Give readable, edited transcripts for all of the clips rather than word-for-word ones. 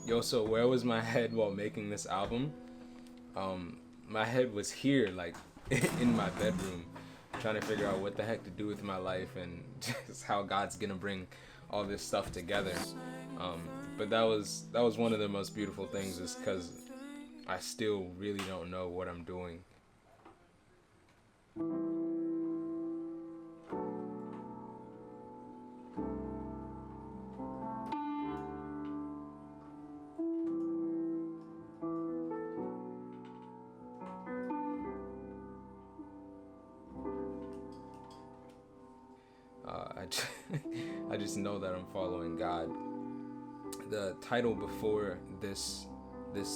Yo, so where was my head while making this album? My head was here, like in my bedroom, trying to figure out what the heck to do with my life and just how God's gonna bring all this stuff together. Um, but that was one of the most beautiful things, is because I still really don't know what I'm doing. I just, I just know that I'm following God. The title before this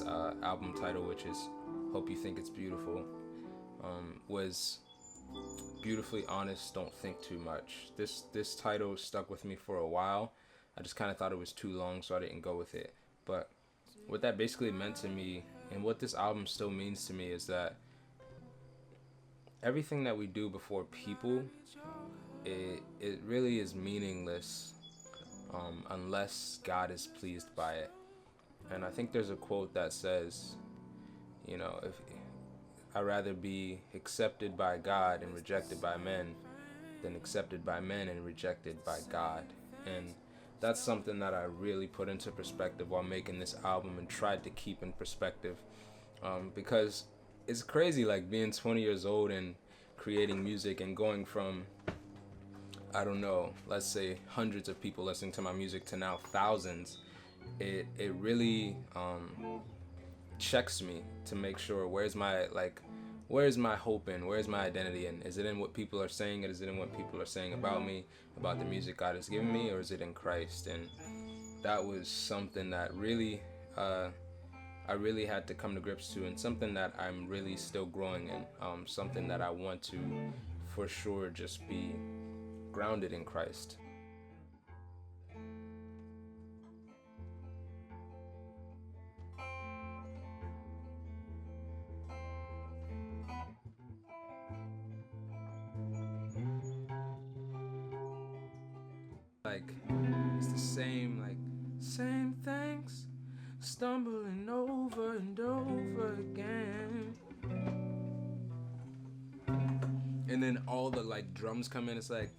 album title, which is "Hope You Think It's Beautiful," was "Beautifully Honest, Don't Think Too Much." This title stuck with me for a while. I just kind of thought it was too long, so I didn't go with it. But what that basically meant to me, and what this album still means to me, is that everything that we do before people, it really is meaningless unless God is pleased by it. And I think there's a quote that says, if I'd rather be accepted by God and rejected by men than accepted by men and rejected by God. And that's something that I really put into perspective while making this album and tried to keep in perspective. Because it's crazy, like being 20 years old and creating music and going from, I don't know, let's say hundreds of people listening to my music to now thousands. It really checks me to make sure where's my hope in, where's my identity in? Is it in what people are saying? Is it in what people are saying about me, about the music God has given me, or is it in Christ? And that was something that really I really had to come to grips to, and something that I'm really still growing in. Something that I want to for sure just be grounded in Christ. Like it's the same things, stumbling over and over again. And then all the like drums come in. It's like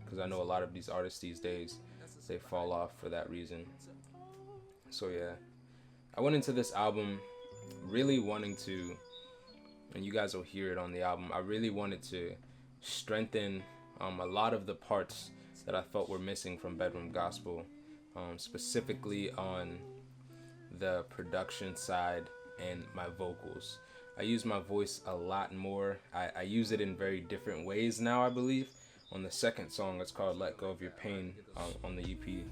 because I know a lot of these artists these days, they fall off for that reason. So yeah, I went into this album really wanting to, and you guys will hear it on the album, I really wanted to strengthen a lot of the parts that I felt were missing from Bedroom Gospel, specifically on the production side and my vocals. I use my voice a lot more. I use it in very different ways now, I believe. On the second song, it's called Let Go of Your Pain, on the EP.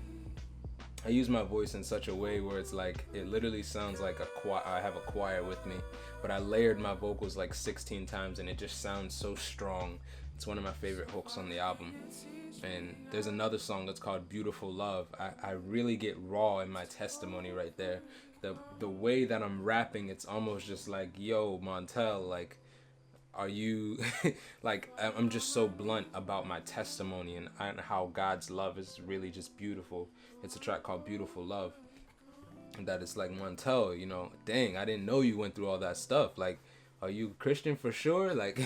I use my voice in such a way where it's like it literally sounds like a choir. I have a choir with me, but I layered my vocals like 16 times, and it just sounds so strong. It's one of my favorite hooks on the album. And there's another song that's called Beautiful Love. I really get raw in my testimony right there. The way that I'm rapping, it's almost just like, yo, Montell, like, are you like, I'm just so blunt about my testimony and how God's love is really just beautiful. It's a track called Beautiful Love. And that it's like, Montell, dang, I didn't know you went through all that stuff. Like, are you Christian for sure? Like,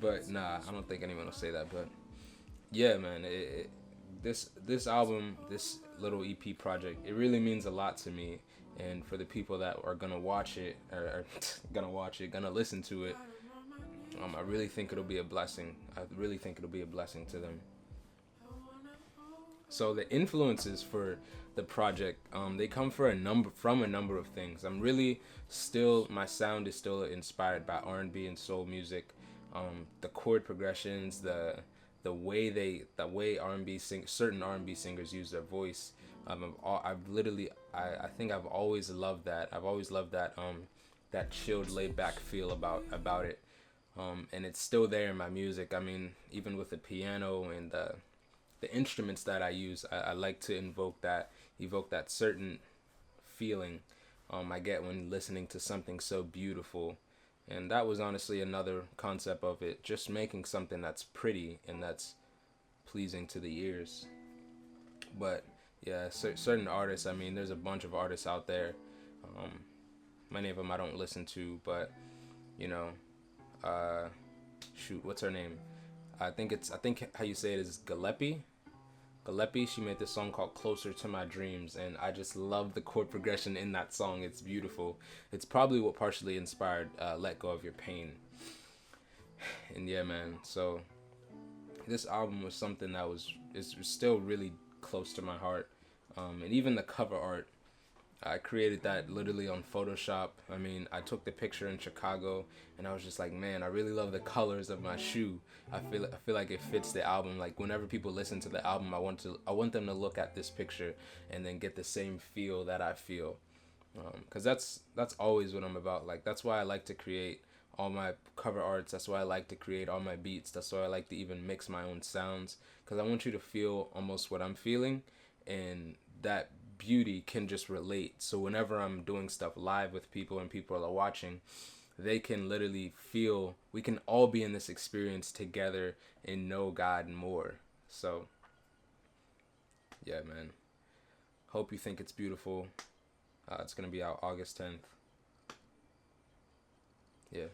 but nah, I don't think anyone will say that. But yeah, man, this album, this little EP project, it really means a lot to me. And for the people that are gonna watch it, or gonna listen to it, I really think it'll be a blessing. I really think it'll be a blessing to them. So the influences for the project, they come from a number of things. I'm really still, my sound is still inspired by R&B and soul music. The chord progressions, the way certain R&B singers use their voice. I think I've always loved that. I've always loved that chilled, laid back feel about it. And it's still there in my music. I mean, even with the piano and the instruments that I use, I like to evoke that certain feeling I get when listening to something so beautiful. And that was honestly another concept of it, just making something that's pretty and that's pleasing to the ears. But Yeah, certain artists. I mean, there's a bunch of artists out there. Um, Many of them I don't listen to, but you know, uh, shoot, what's her name? I think how you say it is Gillespie. Gillespie. She made this song called "Closer to My Dreams," and I just love the chord progression in that song. It's beautiful. It's probably what partially inspired "Let Go of Your Pain." And yeah, man. So this album was something that is still really close to my heart, and even the cover art. I created that literally on Photoshop. I mean, I took the picture in Chicago, and I was just like, man, I really love the colors of my shoe. I feel like it fits the album. Like whenever people listen to the album, I want them to look at this picture and then get the same feel that I feel. Cause that's always what I'm about. Like that's why I like to create all my cover arts. That's why I like to create all my beats. That's why I like to even mix my own sounds. Cause I want you to feel almost what I'm feeling, and that beauty can just relate. So whenever I'm doing stuff live with people and people are watching, they can literally feel we can all be in this experience together and know God more. So yeah, man. Hope you think it's beautiful. It's gonna be out August 10th. Yeah.